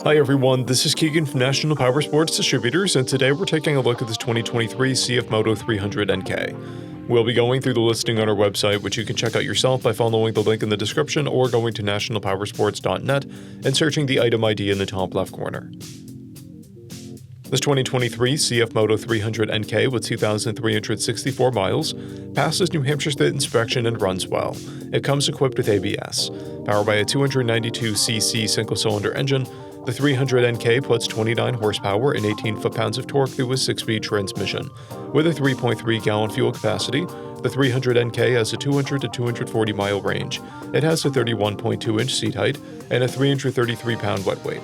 Hi everyone, this is Keegan from National Powersports Distributors, and today we're taking a look at this 2023 CFMOTO 300NK. We'll be going through the listing on our website, which you can check out yourself by following the link in the description or going to nationalpowersports.net and searching the item ID in the top left corner. This 2023 CFMOTO 300NK with 2,364 miles passes New Hampshire State inspection and runs well. It comes equipped with ABS. Powered by a 292cc single-cylinder engine, the 300NK puts 29 horsepower and 18 foot-pounds of torque through a 6-speed transmission. With a 3.3-gallon fuel capacity, the 300NK has a 200 to 240 mile range. It has a 31.2-inch seat height and a 333-pound wet weight.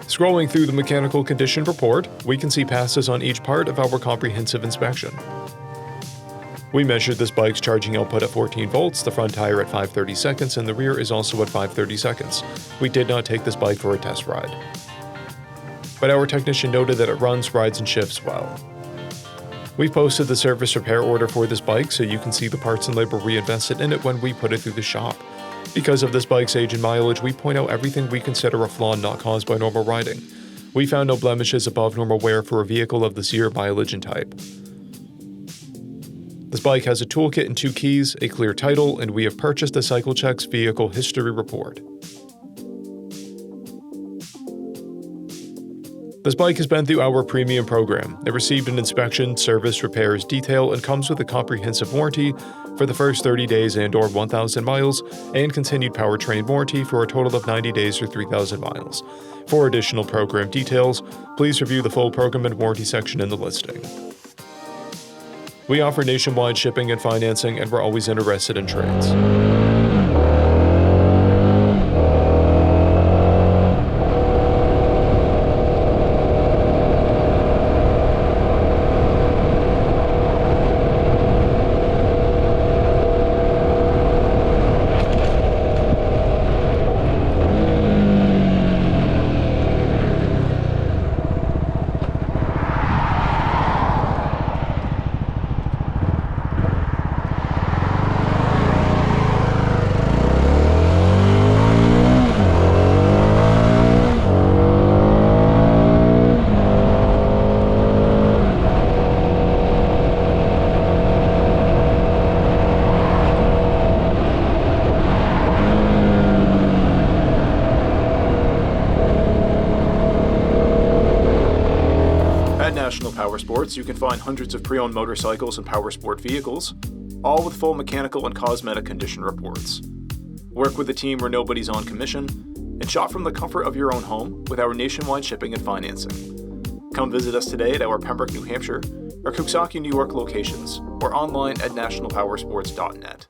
Scrolling through the mechanical condition report, we can see passes on each part of our comprehensive inspection. We measured this bike's charging output at 14 volts, the front tire at 530 seconds, and the rear is also at 530 seconds. We did not take this bike for a test ride, but our technician noted that it runs, rides, and shifts well. We posted the service repair order for this bike so you can see the parts and labor we invested in it when we put it through the shop. Because of this bike's age and mileage, we point out everything we consider a flaw not caused by normal riding. We found no blemishes above normal wear for a vehicle of this year, mileage, and type. This bike has a toolkit and 2 keys, a clear title, and we have purchased a CycleCheck's vehicle history report. This bike has been through our premium program. It received an inspection, service, repairs, detail, and comes with a comprehensive warranty for the first 30 days and/or 1,000 miles, and continued powertrain warranty for a total of 90 days or 3,000 miles. For additional program details, please review the full program and warranty section in the listing. We offer nationwide shipping and financing, and we're always interested in trades. At National Powersports, you can find hundreds of pre-owned motorcycles and powersport vehicles, all with full mechanical and cosmetic condition reports. Work with a team where nobody's on commission, and shop from the comfort of your own home with our nationwide shipping and financing. Come visit us today at our Pembroke, New Hampshire, or Coxsackie, New York locations, or online at nationalpowersports.net.